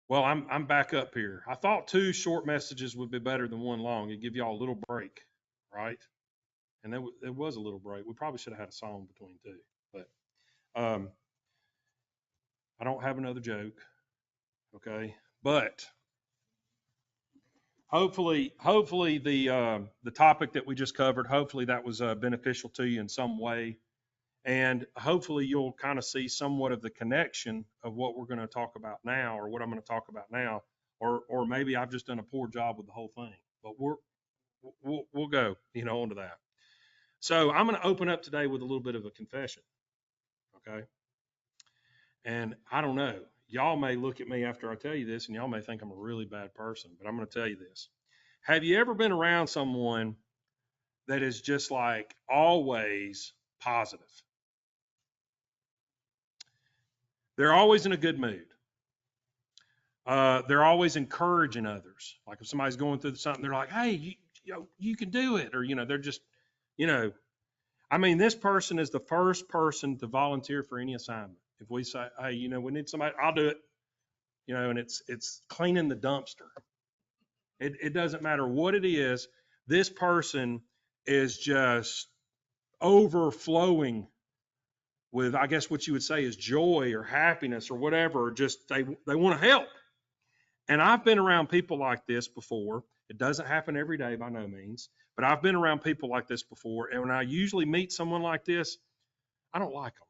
Well, I'm back up here. I thought two short messages would be better than one long. It'd give y'all a little break, right? And it was a little break. We probably should have had a song between two, but I don't have another joke, okay? But hopefully the topic that we just covered, hopefully that was beneficial to you in some way, and hopefully you'll kind of see somewhat of the connection of what we're going to talk about now, or what I'm going to talk about now, or maybe I've just done a poor job with the whole thing. But we'll go onto that. So I'm going to open up today with a little bit of a confession, okay? And I don't know, y'all may look at me after I tell you this, and y'all may think I'm a really bad person, but I'm going to tell you this. Have you ever been around someone that is just like always positive? They're always in a good mood. They're always encouraging others. Like if somebody's going through something, they're like, "Hey, you can do it," or they're just, you know, I mean, this person is the first person to volunteer for any assignment. If we say, "Hey, we need somebody," I'll do it. And it's cleaning the dumpster. It doesn't matter what it is. This person is just overflowing with, I guess what you would say is joy or happiness or whatever. Just they want to help. And I've been around people like this before. It doesn't happen every day by no means, but I've been around people like this before. And when I usually meet someone like this, I don't like them.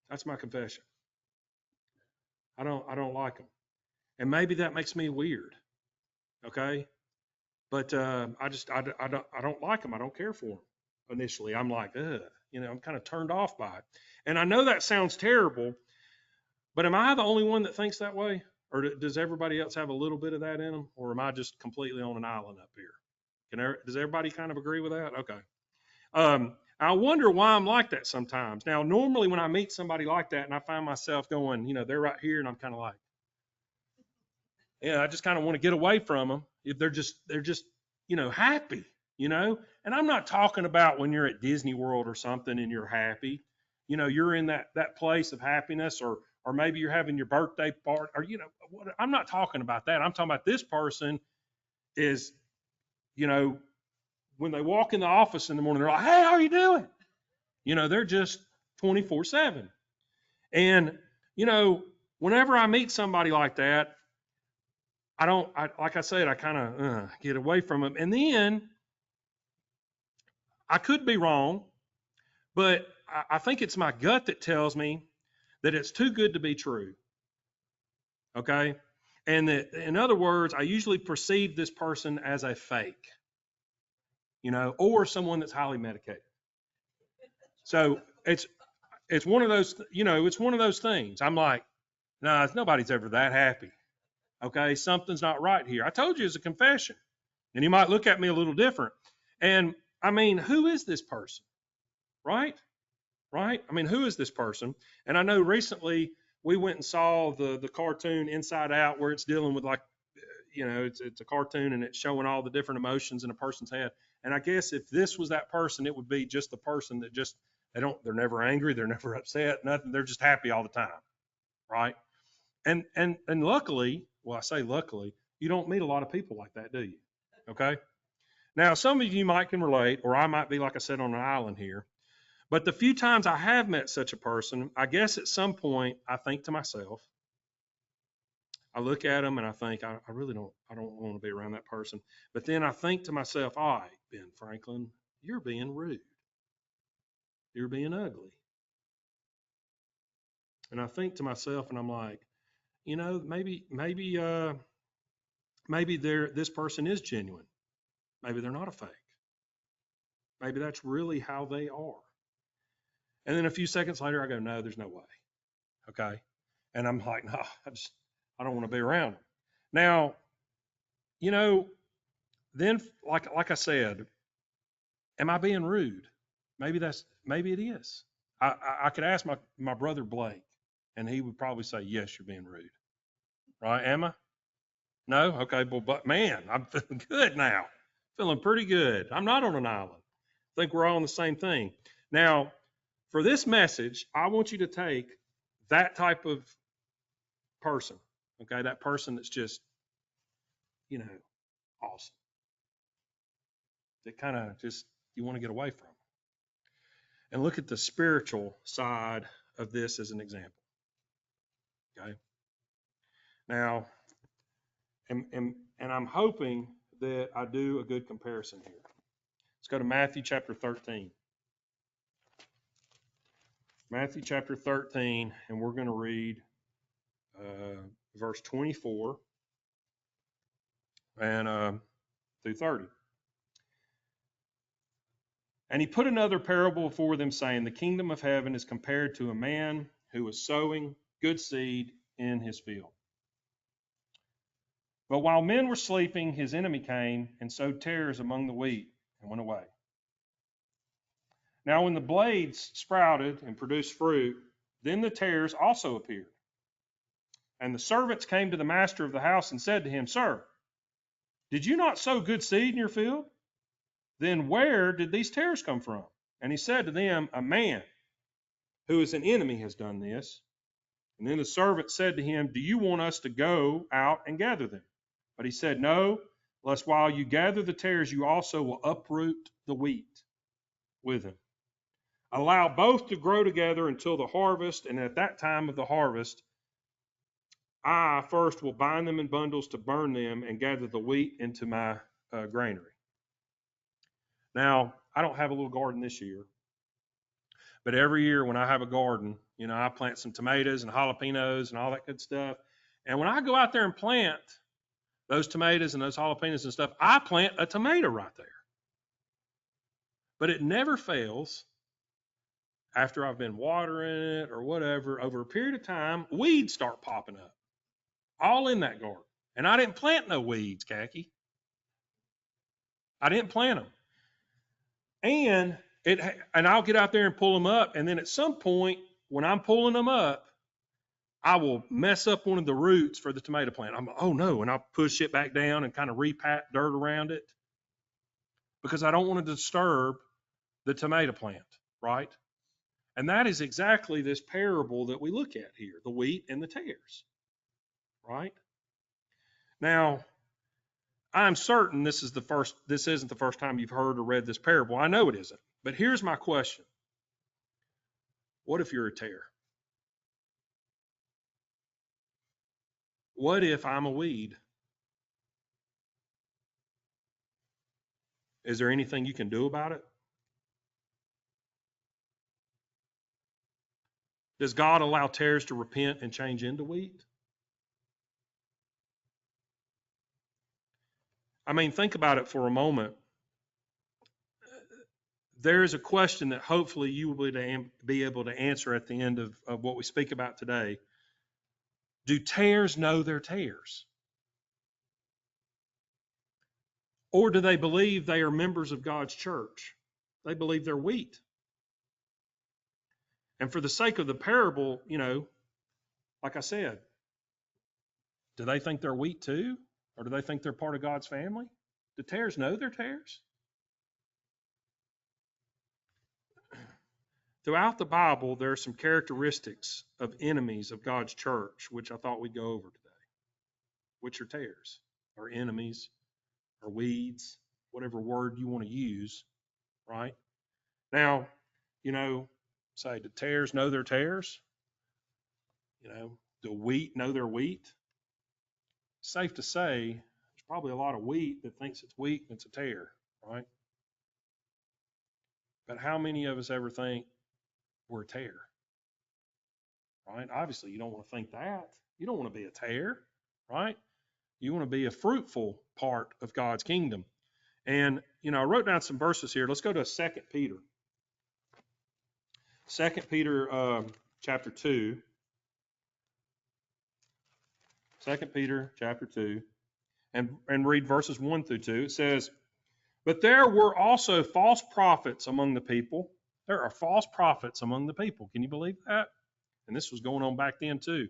That's my confession. I don't like them. And maybe that makes me weird. Okay. But I don't like them. I don't care for them. Initially, I'm like, ugh, I'm kind of turned off by it. And I know that sounds terrible, but am I the only one that thinks that way? Or does everybody else have a little bit of that in them? Or am I just completely on an island up here? Does everybody kind of agree with that? Okay. I wonder why I'm like that sometimes. Now, normally when I meet somebody like that and I find myself going, they're right here, and I'm kind of like, yeah, I just kind of want to get away from them. If they're just, happy, And I'm not talking about when you're at Disney World or something and you're happy. You're in that place of happiness, or maybe you're having your birthday party, or I'm not talking about that. I'm talking about this person is, you know, when they walk in the office in the morning, they're like, "Hey, how are you doing?" They're just 24/7. And you know, whenever I meet somebody like that, I don't, like I said, I kind of get away from them. And then I could be wrong, but I think it's my gut that tells me that it's too good to be true. Okay. And that, in other words, I usually perceive this person as a fake, or someone that's highly medicated. So it's one of those, it's one of those things. I'm like, nah, nobody's ever that happy. Okay. Something's not right here. I told you it's a confession. And you might look at me a little different. And I mean, who is this person? Right? Right? I mean, who is this person? And I know recently we went and saw the cartoon Inside Out, where it's dealing with, like, it's a cartoon and it's showing all the different emotions in a person's head. And I guess if this was that person, it would be just the person that just they're never angry, they're never upset, nothing. They're just happy all the time, right? And luckily, well, I say luckily, you don't meet a lot of people like that, do you? Okay. Now, some of you might can relate, or I might be, like I said, on an island here. But the few times I have met such a person, I guess at some point I think to myself, I look at them and I think, I really I don't want to be around that person. But then I think to myself, all right, Ben Franklin, you're being rude. You're being ugly. And I think to myself, and I'm like, maybe this person is genuine. Maybe they're not a fake. Maybe that's really how they are. And then a few seconds later, I go, no, there's no way. Okay. And I'm like, no, I don't want to be around them. Now, you know, then like I said, am I being rude? Maybe it is. I could ask my brother Blake, and he would probably say, yes, you're being rude. Right? Am I? No? Okay, well, but man, I'm feeling good now. Feeling pretty good. I'm not on an island. I think we're all on the same thing. Now, for this message, I want you to take that type of person. Okay, that person that's just, you know, awesome. That kind of just you want to get away from. And look at the spiritual side of this as an example. Okay. Now, and I'm hoping that I do a good comparison here. Let's go to Matthew chapter 13. Matthew chapter 13, and we're going to read verse 24 and through 30. And he put another parable before them, saying, the kingdom of heaven is compared to a man who was sowing good seed in his field. But while men were sleeping, his enemy came and sowed tares among the wheat and went away. Now when the blades sprouted and produced fruit, then the tares also appeared. And the servants came to the master of the house and said to him, Sir, did you not sow good seed in your field? Then where did these tares come from? And he said to them, a man who is an enemy has done this. And then the servant said to him, do you want us to go out and gather them? But he said, no, lest while you gather the tares, you also will uproot the wheat with them. Allow both to grow together until the harvest, and at that time of the harvest, I first will bind them in bundles to burn them and gather the wheat into my granary. Now, I don't have a little garden this year, but every year when I have a garden, I plant some tomatoes and jalapenos and all that good stuff. And when I go out there and plant those tomatoes and those jalapenos and stuff, I plant a tomato right there. But it never fails, after I've been watering it or whatever, over a period of time, weeds start popping up, all in that garden. And I didn't plant no weeds, Khaki. I didn't plant them. And I'll get out there and pull them up, and then at some point, when I'm pulling them up, I will mess up one of the roots for the tomato plant. I'm, oh no, and I'll push it back down and kind of repat dirt around it because I don't want to disturb the tomato plant, right? And that is exactly this parable that we look at here, the wheat and the tares, right? Now, I'm certain this isn't the first time you've heard or read this parable. I know it isn't. But here's my question. What if you're a tare? What if I'm a weed? Is there anything you can do about it? Does God allow tares to repent and change into wheat? I mean, think about it for a moment. There is a question that hopefully you will be able to answer at the end of what we speak about today. Do tares know they're tares? Or do they believe they are members of God's church? They believe they're wheat. And for the sake of the parable, like I said, do they think they're wheat too? Or do they think they're part of God's family? Do tares know they're tares? Throughout the Bible, there are some characteristics of enemies of God's church, which I thought we'd go over today. Which are tares, or enemies, or weeds, whatever word you want to use, right? Now, say, do tares know their tares? Do wheat know their wheat? Safe to say, there's probably a lot of wheat that thinks it's wheat and it's a tare, right? But how many of us ever think we're a tare, right? Obviously, you don't want to think that. You don't want to be a tare, right? You want to be a fruitful part of God's kingdom. And, I wrote down some verses here. Let's go to 2 Peter. 2 Peter chapter 2. 2 Peter chapter 2. And read verses 1 through 2. It says, but there were also false prophets among the people. There are false prophets among the people. Can you believe that? And this was going on back then too.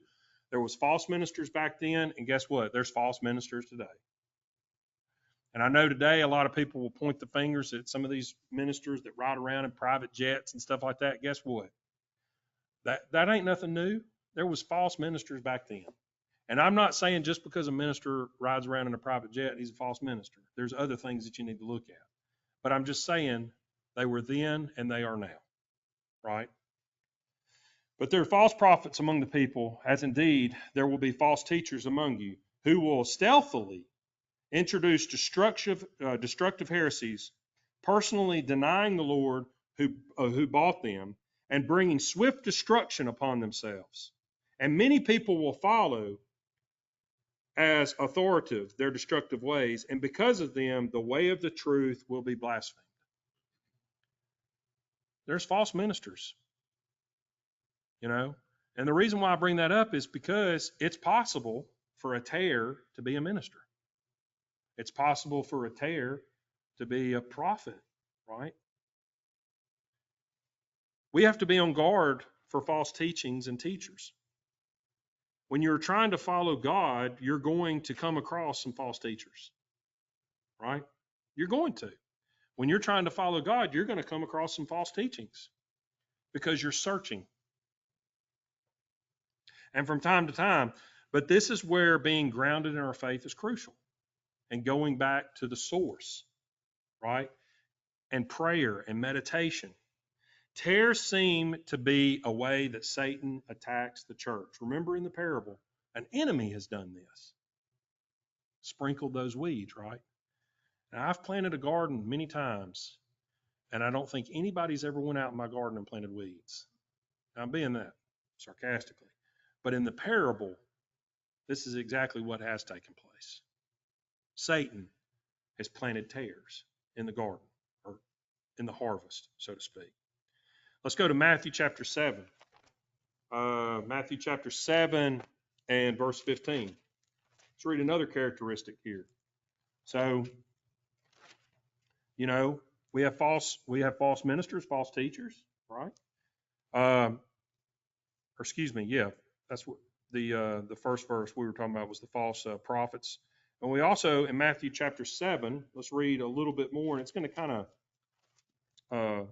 There was false ministers back then, and guess what? There's false ministers today. And I know today a lot of people will point the fingers at some of these ministers that ride around in private jets and stuff like that. Guess what? That ain't nothing new. There was false ministers back then. And I'm not saying just because a minister rides around in a private jet, he's a false minister. There's other things that you need to look at. But I'm just saying they were then and they are now, right? But there are false prophets among the people, as indeed there will be false teachers among you, who will stealthily introduce destructive heresies, personally denying the Lord who bought them, and bringing swift destruction upon themselves. And many people will follow as authoritative their destructive ways, and because of them, the way of the truth will be blasphemed. There's false ministers, you know. And the reason why I bring that up is because it's possible for a tare to be a minister. It's possible for a tare to be a prophet, right? We have to be on guard for false teachings and teachers. When you're trying to follow God, you're going to come across some false teachers, right? You're going to. When you're trying to follow God, you're going to come across some false teachings because you're searching. And from time to time, but this is where being grounded in our faith is crucial and going back to the source, right? And prayer and meditation. Tares seem to be a way that Satan attacks the church. Remember in the parable, an enemy has done this. Sprinkled those weeds, right? Now, I've planted a garden many times, and I don't think anybody's ever went out in my garden and planted weeds. Now, I'm being that sarcastically. But in the parable, this is exactly what has taken place. Satan has planted tares in the garden, or in the harvest, so to speak. Let's go to Matthew chapter 7. Matthew chapter 7 and verse 15. Let's read another characteristic here. So, you know, we have false ministers, false teachers, right? That's what the first verse we were talking about was the false prophets. And we also, in Matthew chapter 7, let's read a little bit more, and it's going to kind of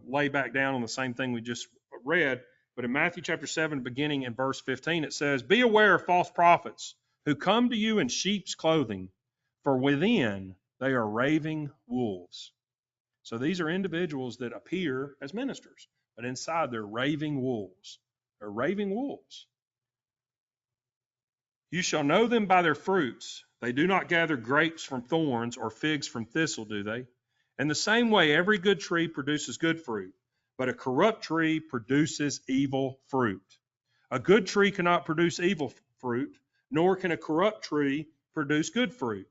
lay back down on the same thing we just read. But in Matthew chapter 7, beginning in verse 15, it says, "Be aware of false prophets who come to you in sheep's clothing, for within they are raving wolves." So these are individuals that appear as ministers, but inside they're raving wolves. They're raving wolves. "You shall know them by their fruits. They do not gather grapes from thorns or figs from thistle, do they? In the same way, every good tree produces good fruit, but a corrupt tree produces evil fruit. A good tree cannot produce evil fruit, nor can a corrupt tree produce good fruit.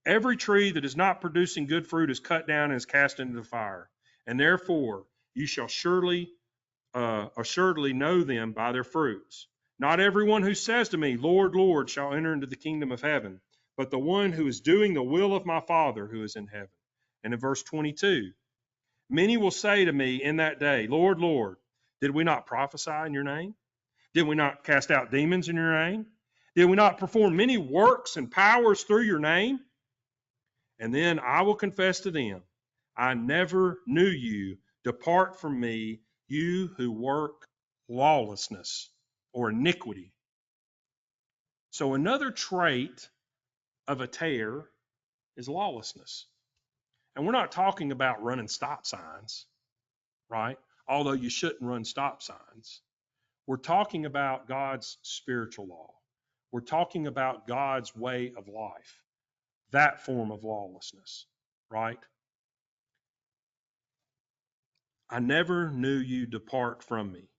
Every tree that is not producing good fruit is cut down and is cast into the fire. And therefore, you shall assuredly know them by their fruits. Not everyone who says to me, 'Lord, Lord,' shall enter into the kingdom of heaven, but the one who is doing the will of my Father who is in heaven." And in verse 22, "Many will say to me in that day, 'Lord, Lord, did we not prophesy in your name? Did we not cast out demons in your name? Did we not perform many works and powers through your name?' And then I will confess to them, 'I never knew you. Depart from me, you who work lawlessness,'" or iniquity. So another trait of a tare is lawlessness. And we're not talking about running stop signs, right? Although you shouldn't run stop signs. We're talking about God's spiritual law. We're talking about God's way of life, that form of lawlessness, right? "I never knew you. Depart from me."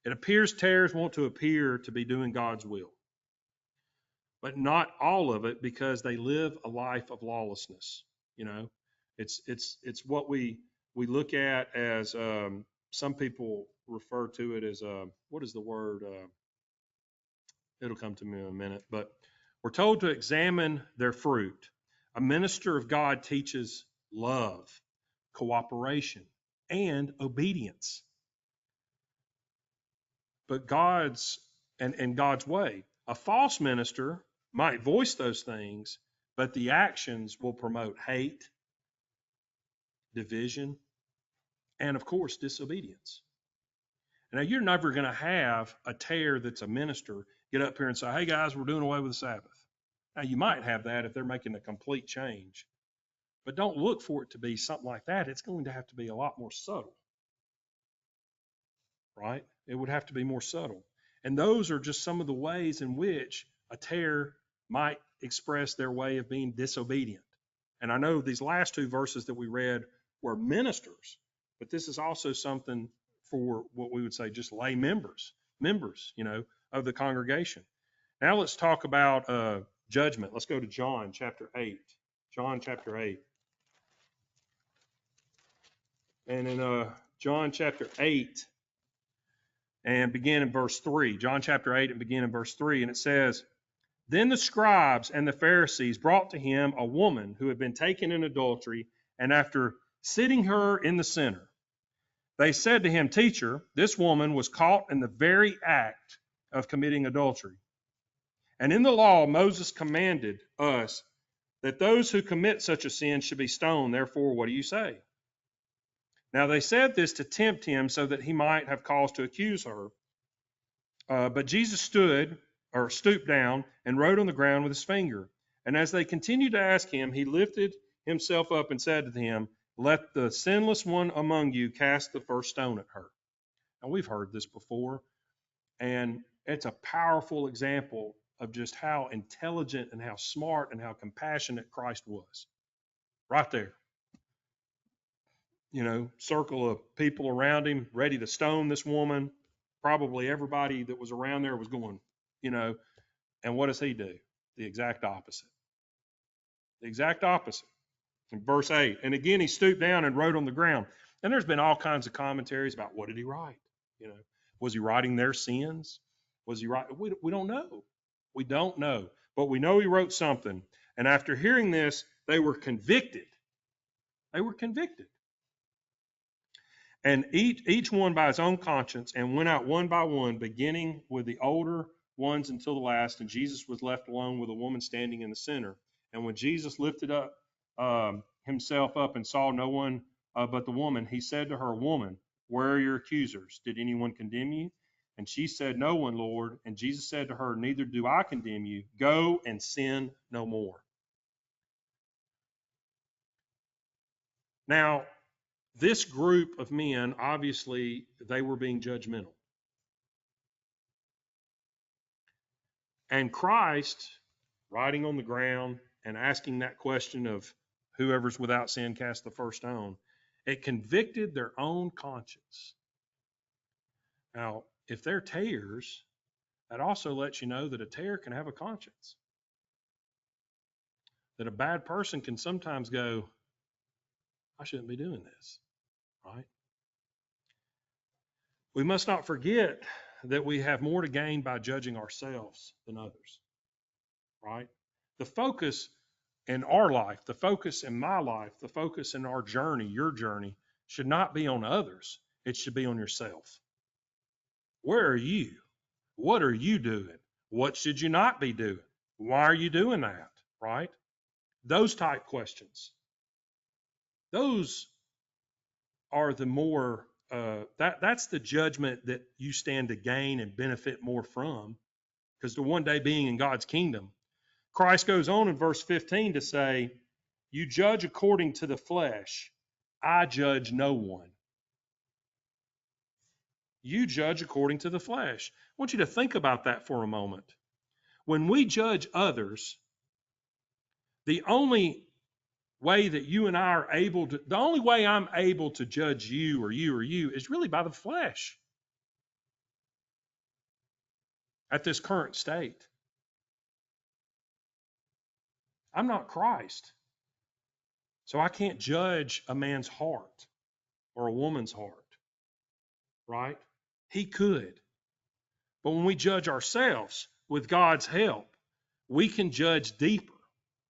It appears tares want to appear to be doing God's will, but not all of it, because they live a life of lawlessness. You know, it's what we look at as some people refer to it as what is the word? It'll come to me in a minute, but we're told to examine their fruit. A minister of God teaches love, cooperation, and obedience. But God's way. A false minister might voice those things, but the actions will promote hate, division, and of course, disobedience. Now, you're never going to have a Tare that's a minister get up here and say, hey, guys, we're doing away with the Sabbath. Now, you might have that if they're making a complete change, but don't look for it to be something like that. It's going to have to be a lot more subtle, right? It would have to be more subtle. And those are just some of the ways in which a Tare might express their way of being disobedient. And I know these last two verses that we read were ministers, but this is also something for what we would say just lay members, of the congregation. Now let's talk about judgment. Let's go to John chapter 8. John chapter 8. And in John chapter 8, and begin in verse 3. John chapter 8 and begin in verse 3. And it says, then the scribes and the Pharisees brought to him a woman who had been taken in adultery, and after sitting her in the center, they said to him, Teacher, this woman was caught in the very act of committing adultery. And in the law, Moses commanded us that those who commit such a sin should be stoned. Therefore, what do you say? Now they said this to tempt him so that he might have cause to accuse her. But Jesus stooped down and wrote on the ground with his finger. And as they continued to ask him, he lifted himself up and said to them, let the sinless one among you cast the first stone at her. Now, we've heard this before, and it's a powerful example of just how intelligent and how smart and how compassionate Christ was. Right there. Circle of people around him, ready to stone this woman. Probably everybody that was around there was going, and what does he do? The exact opposite. The exact opposite. In verse 8, and again he stooped down and wrote on the ground. And there's been all kinds of commentaries about what did he write? Was he writing their sins? Was he writing? We don't know. We don't know. But we know he wrote something. And after hearing this, they were convicted. They were convicted. And each one by his own conscience, and went out one by one, beginning with the older ones until the last. And Jesus was left alone with a woman standing in the center. And when Jesus lifted up himself up and saw no one but the woman, he said to her, Woman, where are your accusers? Did anyone condemn you? And she said, No one, Lord. And Jesus said to her, Neither do I condemn you. Go and sin no more. Now, this group of men, obviously, they were being judgmental. And Christ, writing on the ground and asking that question of whoever's without sin cast the first stone, it convicted their own conscience. Now, if they're tares, that also lets you know that a tare can have a conscience. That a bad person can sometimes go, I shouldn't be doing this, right? We must not forget that we have more to gain by judging ourselves than others, right? The focus in our life, the focus in my life, the focus in our journey, your journey, should not be on others. It should be on yourself. Where are you? What are you doing? What should you not be doing? Why are you doing that, right? Those type questions. Those are the more, that's the judgment that you stand to gain and benefit more from, because the one day being in God's kingdom. Christ goes on in verse 15 to say, you judge according to the flesh. I judge no one. You judge according to the flesh. I want you to think about that for a moment. When we judge others, the only way that you and I are able to, the only way I'm able to judge you or you or you is really by the flesh at this current state. I'm not Christ. So I can't judge a man's heart or a woman's heart, right? He could. But when we judge ourselves with God's help, we can judge deeper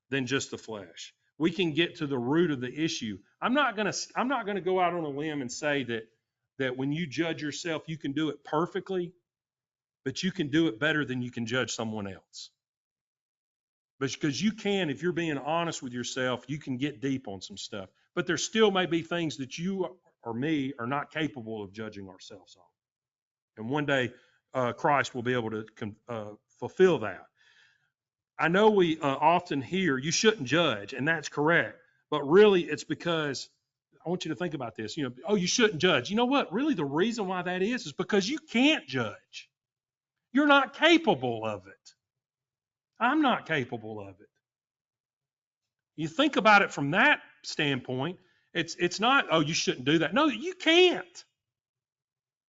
than just the flesh. We can get to the root of the issue. I'm not going to go out on a limb and say that when you judge yourself, you can do it perfectly, but you can do it better than you can judge someone else. Because you can, if you're being honest with yourself, you can get deep on some stuff. But there still may be things that you or me are not capable of judging ourselves on. And one day, Christ will be able to fulfill that. I know we often hear you shouldn't judge, and that's correct. But really, it's because I want you to think about this. Oh, you shouldn't judge. You know what? Really, the reason why that is because you can't judge. You're not capable of it. I'm not capable of it. You think about it from that standpoint, it's not, oh, you shouldn't do that. No, you can't.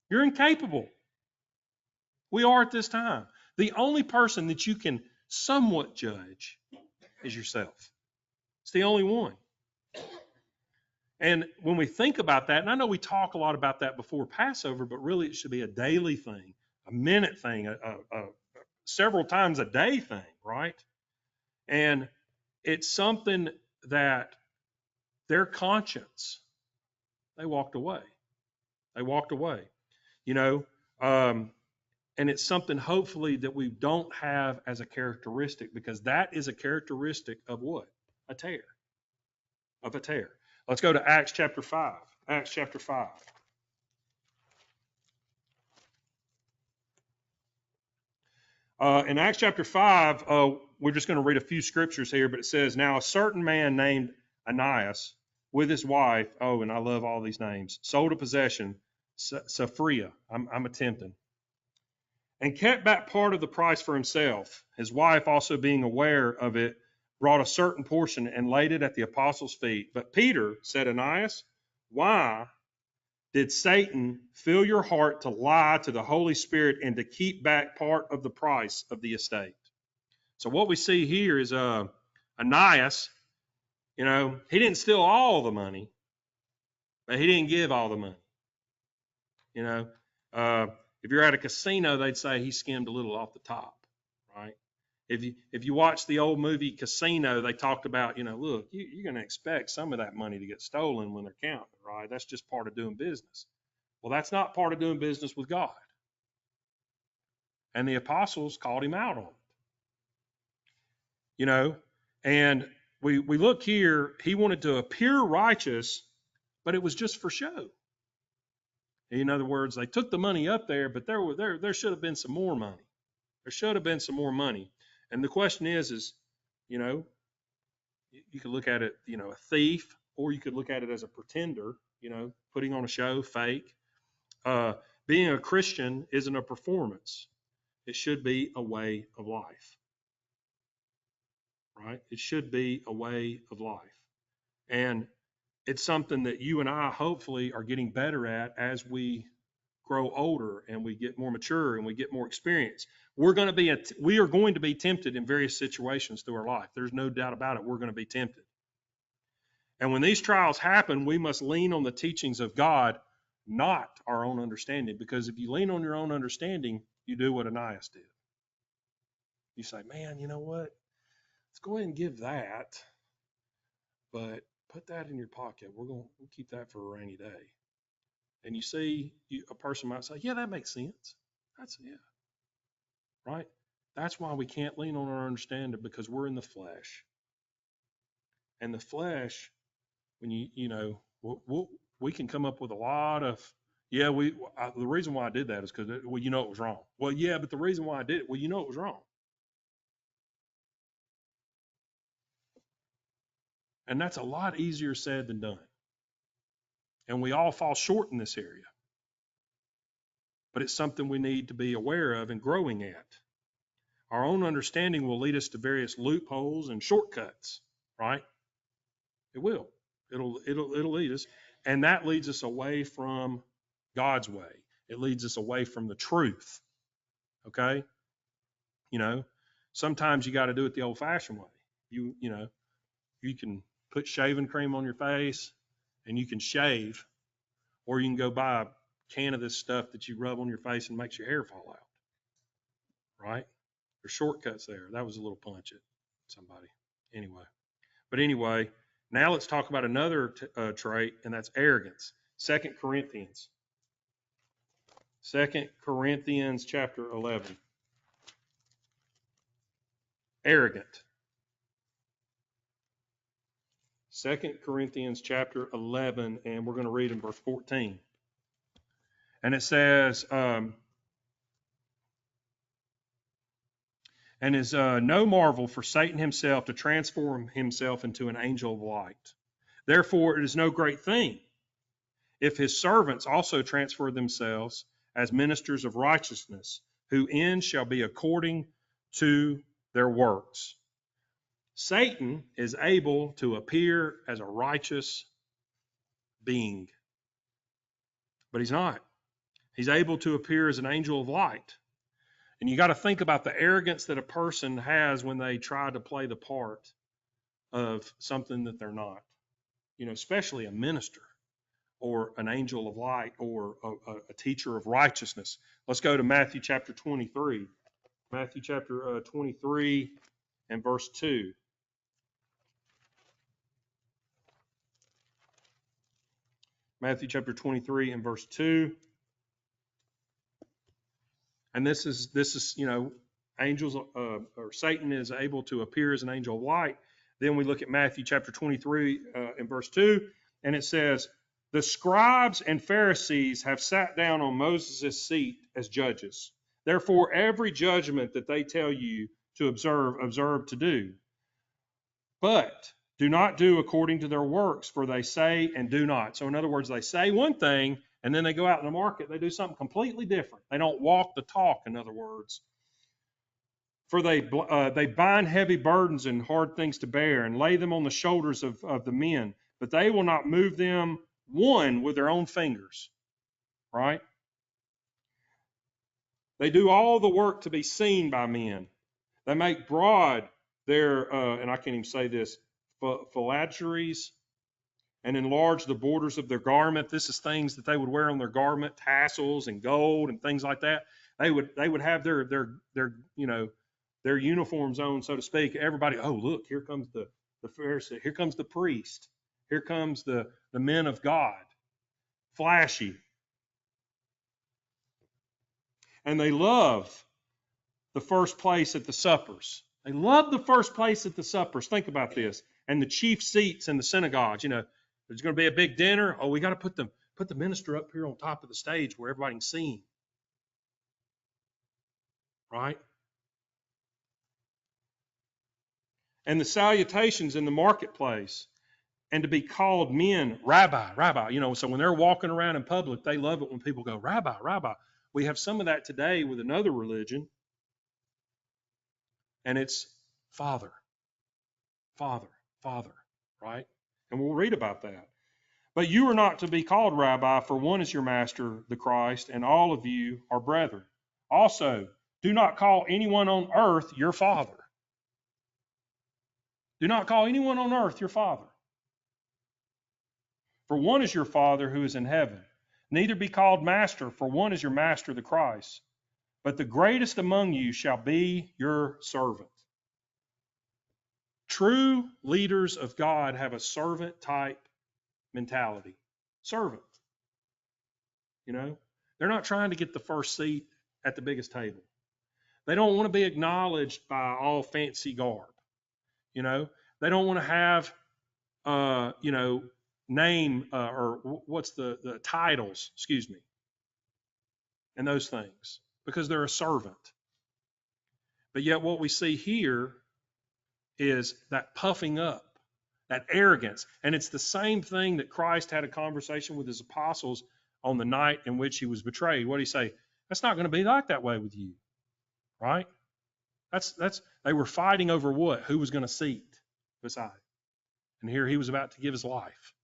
You're incapable. We are at this time. The only person that you can somewhat judge is yourself. It's the only one. And when we think about that, and I know we talk a lot about that before Passover, but really it should be a daily thing, a minute thing, a several times a day thing, right? And it's something that their conscience, they walked away. They walked away, you know, and it's something hopefully that we don't have as a characteristic, because that is a characteristic of what? A tare. Of a tare. Let's go to Acts chapter 5. Acts chapter 5. In Acts chapter 5, we're just going to read a few scriptures here, but it says, now a certain man named Ananias with his wife, oh, and I love all these names, sold a possession, Sapphira, I'm attempting, and kept back part of the price for himself. His wife, also being aware of it, brought a certain portion and laid it at the apostles' feet. But Peter said, Ananias, why did Satan fill your heart to lie to the Holy Spirit and to keep back part of the price of the estate? So what we see here is Ananias, he didn't steal all the money, but he didn't give all the money. If you're at a casino, they'd say he skimmed a little off the top, right? If you watch the old movie Casino, they talked about, look, you're going to expect some of that money to get stolen when they're counting, right? That's just part of doing business. Well, that's not part of doing business with God. And the apostles called him out on it. And we look here, he wanted to appear righteous, but it was just for show. In other words, they took the money up there, but there should have been some more money. There should have been some more money. And the question is, you could look at it, a thief, or you could look at it as a pretender, putting on a show, fake. Being a Christian isn't a performance. It should be a way of life, right? It should be a way of life. And it's something that you and I hopefully are getting better at as we grow older and we get more mature and we get more experience. We are going to be tempted in various situations through our life. There's no doubt about it. We're going to be tempted. And when these trials happen, we must lean on the teachings of God, not our own understanding. Because if you lean on your own understanding, you do what Ananias did. You say, man, you know what? Let's go ahead and give that, but put that in your pocket. We'll keep that for a rainy day. And you see, a person might say, yeah, that makes sense. Yeah. Right? That's why we can't lean on our understanding, because we're in the flesh. And the flesh, when we can come up with a lot of, the reason why I did that is because, it was wrong. Well, yeah, but the reason why I did it, it was wrong. And that's a lot easier said than done. And we all fall short in this area. But it's something we need to be aware of and growing at. Our own understanding will lead us to various loopholes and shortcuts, right? It will. It'll lead us. And that leads us away from God's way. It leads us away from the truth. Okay? Sometimes you got to do it the old-fashioned way. You can put shaving cream on your face and you can shave, or you can go buy a can of this stuff that you rub on your face and makes your hair fall out. Right? There's shortcuts there. That was a little punch at somebody. Anyway, now let's talk about another trait, and that's arrogance. 2 Corinthians chapter 11. Arrogant. 2 Corinthians chapter 11, and we're going to read in verse 14. And it says, And is no marvel for Satan himself to transform himself into an angel of light. Therefore, it is no great thing if his servants also transfer themselves as ministers of righteousness, whose end shall be according to their works. Satan is able to appear as a righteous being, but he's not. He's able to appear as an angel of light. And you got to think about the arrogance that a person has when they try to play the part of something that they're not. Especially a minister or an angel of light or a teacher of righteousness. Let's go to Matthew chapter 23. Matthew chapter 23 and verse 2. Matthew chapter 23 and verse 2. And this is angels or Satan is able to appear as an angel of light. Then we look at Matthew chapter 23 and verse 2, and it says, "The scribes and Pharisees have sat down on Moses' seat as judges. Therefore, every judgment that they tell you to observe to do. But do not do according to their works, for they say and do not." So in other words, they say one thing, and then they go out in the market, they do something completely different. They don't walk the talk, in other words. "For they bind heavy burdens and hard things to bear, and lay them on the shoulders of the men, but they will not move them one with their own fingers." Right? They do all the work to be seen by men. They make broad their, and I can't even say this, phylacteries, and enlarge the borders of their garment. This is things that they would wear on their garment, tassels and gold and things like that. They would have their uniforms on, so to speak. Everybody, oh look, here comes the Pharisee, here comes the priest, here comes the men of God. Flashy. And they love the first place at the suppers. They love the first place at the suppers. Think about this. And the chief seats in the synagogues. There's going to be a big dinner. Oh, we got to put the minister up here on top of the stage where everybody can see him. Right? And the salutations in the marketplace. And to be called men, rabbi, rabbi. So when they're walking around in public, they love it when people go, rabbi, rabbi. We have some of that today with another religion. And it's Father, Father, Father, right? And we'll read about that. "But you are not to be called rabbi, for one is your master, the Christ, and all of you are brethren. Also, do not call anyone on earth your father." Do not call anyone on earth your father. "For one is your Father who is in heaven. Neither be called master, for one is your master, the Christ. But the greatest among you shall be your servant." True leaders of God have a servant type mentality. Servant. They're not trying to get the first seat at the biggest table. They don't want to be acknowledged by all fancy garb. They don't want to have, name or what's the titles, and those things, because they're a servant. But yet what we see here is that puffing up, that arrogance. And it's the same thing that Christ had a conversation with his apostles on the night in which he was betrayed. What did he say? That's not going to be like that way with you, right? They were fighting over what? Who was going to seat beside. And here he was about to give his life.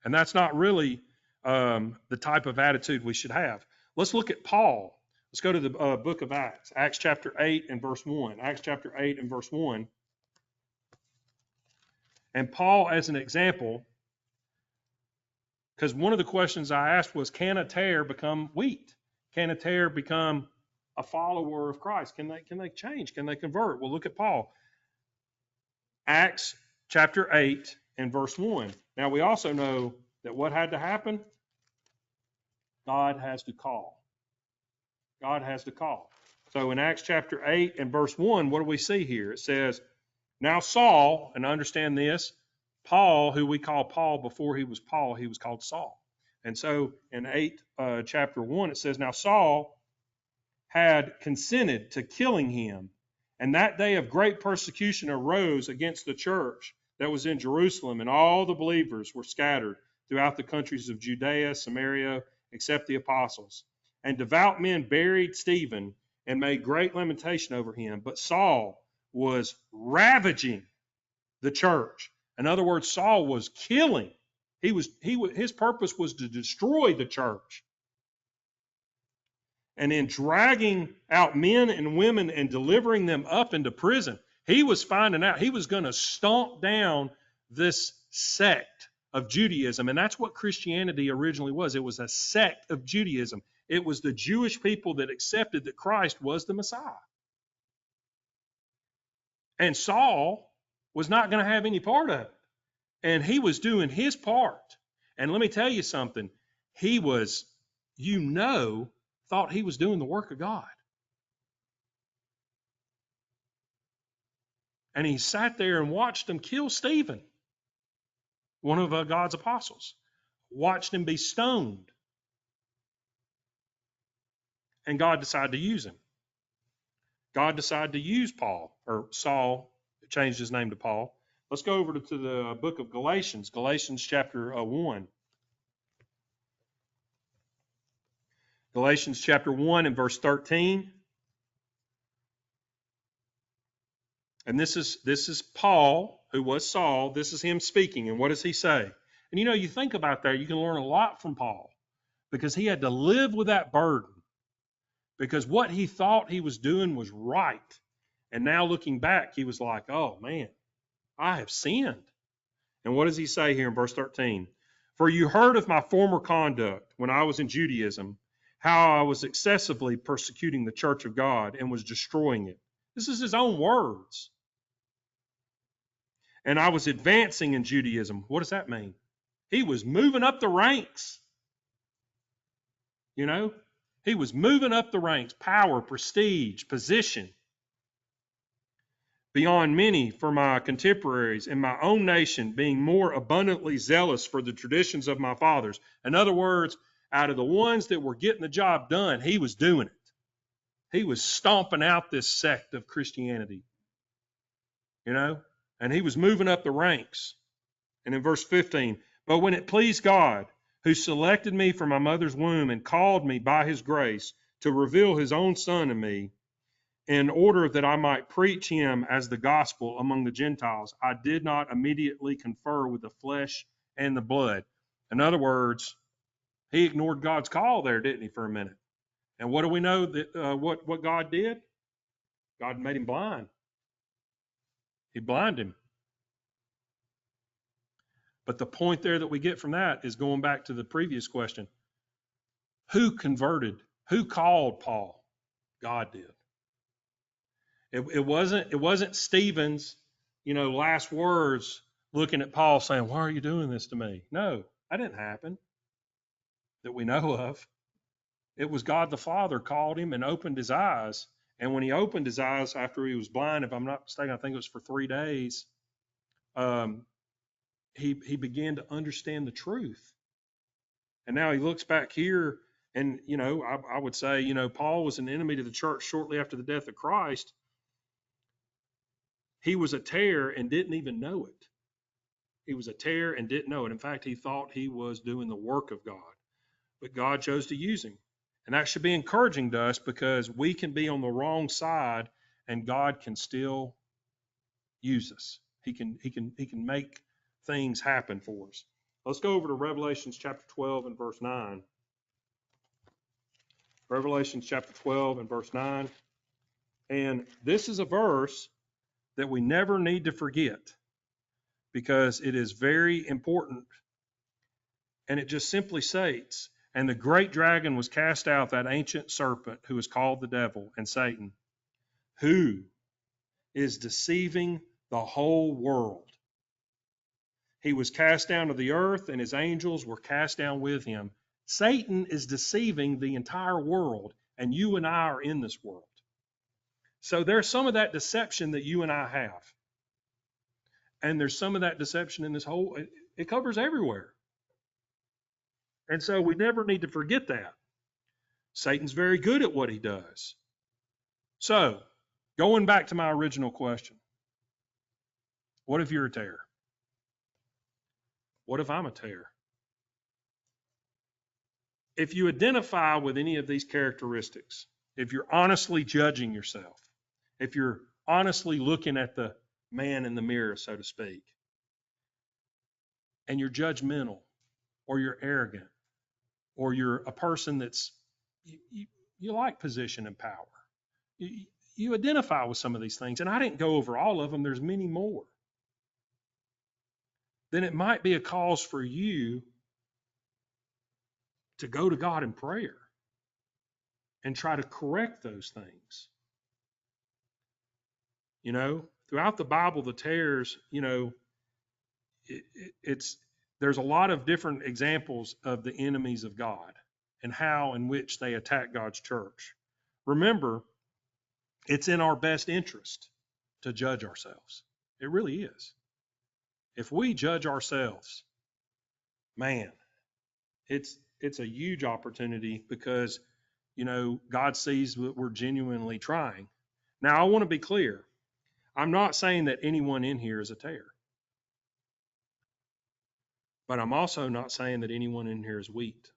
And that's not really the type of attitude we should have. Let's look at Paul. Let's go to the book of Acts. Acts chapter 8 and verse 1. Acts chapter 8 and verse 1. And Paul as an example, because one of the questions I asked was, can a tare become wheat? Can a tare become a follower of Christ? Can they change? Can they convert? Well, look at Paul. Acts chapter 8 and verse 1. Now, we also know that what had to happen? God has to call. God has to call. So in Acts chapter 8 and verse 1, what do we see here? It says, "Now Saul," and understand this, Paul, who we call Paul before he was Paul, he was called Saul. And so in chapter 1, it says, "Now Saul had consented to killing him. And that day of great persecution arose against the church that was in Jerusalem, and all the believers were scattered throughout the countries of Judea, Samaria, except the apostles. And devout men buried Stephen and made great lamentation over him. But Saul was ravaging the church. In other words, Saul was killing. His purpose was to destroy the church. And in dragging out men and women and delivering them up into prison, he was finding out he was going to stomp down this sect of Judaism. And that's what Christianity originally was. It was a sect of Judaism. It was the Jewish people that accepted that Christ was the Messiah. And Saul was not going to have any part of it. And he was doing his part. And let me tell you something. He was, thought he was doing the work of God. And he sat there and watched them kill Stephen, one of God's apostles. Watched him be stoned. And God decided to use him. God decided to use Paul, or Saul, changed his name to Paul. Let's go over to the book of Galatians, Galatians chapter 1. Galatians chapter 1 and verse 13. And this is Paul, who was Saul. This is him speaking. And what does he say? And you think about that, you can learn a lot from Paul, because he had to live with that burden. Because what he thought he was doing was right. And now looking back, he was like, oh man, I have sinned. And what does he say here in verse 13? For you heard of my former conduct when I was in Judaism, how I was excessively persecuting the church of God and was destroying it. This is his own words. And I was advancing in Judaism. What does that mean? He was moving up the ranks. He was moving up the ranks, power, prestige, position, beyond many for my contemporaries in my own nation, being more abundantly zealous for the traditions of my fathers. In other words, out of the ones that were getting the job done, he was doing it. He was stomping out this sect of Christianity, and he was moving up the ranks. And in verse 15, but when it pleased God, who selected me from my mother's womb and called me by his grace to reveal his own Son to me, in order that I might preach him as the gospel among the Gentiles, I did not immediately confer with the flesh and the blood. In other words, he ignored God's call there, didn't he, for a minute? And what do we know that what God did? God made him blind. He blinded him. But the point there that we get from that is going back to the previous question. Who converted? Who called Paul? God did. It wasn't Stephen's, last words looking at Paul saying, why are you doing this to me? No, that didn't happen that we know of. It was God the Father called him and opened his eyes. And when he opened his eyes after he was blind, if I'm not mistaken, I think it was for 3 days, he began to understand the truth. And now he looks back here and, I would say, Paul was an enemy to the church shortly after the death of Christ. He was a Tare and didn't even know it. He was a Tare and didn't know it. In fact, he thought he was doing the work of God. But God chose to use him. And that should be encouraging to us, because we can be on the wrong side and God can still use us. He can make things happen for us. Let's go over to Revelation chapter 12 and verse 9. Revelation chapter 12 and verse 9. And this is a verse that we never need to forget, because it is very important. And it just simply states, and the great dragon was cast out, that ancient serpent who is called the devil and Satan, who is deceiving the whole world. He was cast down to the earth, and his angels were cast down with him. Satan is deceiving the entire world, and you and I are in this world. So there's some of that deception that you and I have. And there's some of that deception in this whole, it covers everywhere. And so we never need to forget that. Satan's very good at what he does. So, going back to my original question, what if you're a tare? What if I'm a tare? If you identify with any of these characteristics, if you're honestly judging yourself, if you're honestly looking at the man in the mirror, so to speak, and you're judgmental, or you're arrogant, or you're a person that's, you like position and power, you identify with some of these things, and I didn't go over all of them, there's many more, then it might be a cause for you to go to God in prayer and try to correct those things. You know, throughout the Bible, the tares, you know, it's there's a lot of different examples of the enemies of God and how in which they attack God's church. Remember, it's in our best interest to judge ourselves. It really is. If we judge ourselves, man, it's a huge opportunity because, you know, God sees that we're genuinely trying. Now, I want to be clear. I'm not saying that anyone in here is a tare, but I'm also not saying that anyone in here is wheat.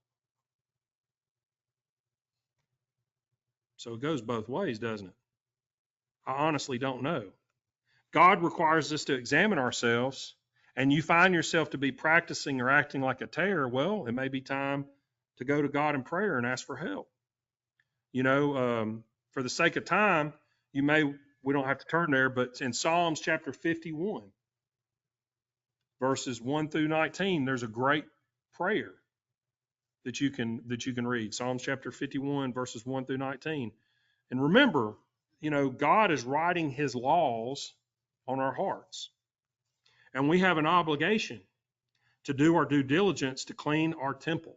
So it goes both ways, doesn't it? I honestly don't know. God requires us to examine ourselves, and you find yourself to be practicing or acting like a tare, well, it may be time to go to God in prayer and ask for help. You know, for the sake of time, we don't have to turn there, but in Psalms chapter 51, verses 1 through 19, there's a great prayer that you can read. Psalms chapter 51, verses 1 through 19. And remember, you know, God is writing his laws on our hearts. And we have an obligation to do our due diligence to clean our temple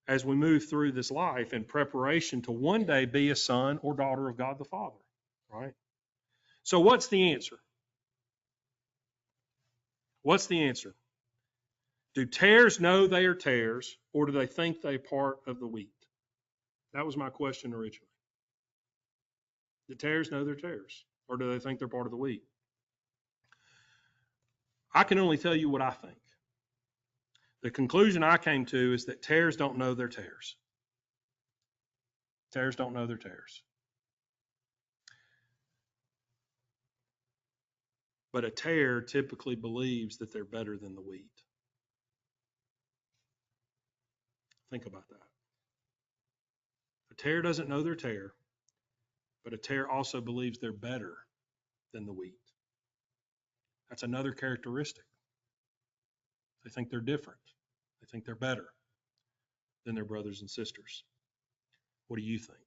as we move through this life in preparation to one day be a son or daughter of God the Father, right? So what's the answer? What's the answer? Do tares know they are tares, or do they think they're part of the wheat? That was my question originally. Do tares know they're tares, or do they think they're part of the wheat? I can only tell you what I think. The conclusion I came to is that tares don't know they're tares. Tares don't know they're tares. But a tare typically believes that they're better than the wheat. Think about that. A tare doesn't know they're tare, but a tare also believes they're better than the wheat. That's another characteristic. They think they're different. They think they're better than their brothers and sisters. What do you think?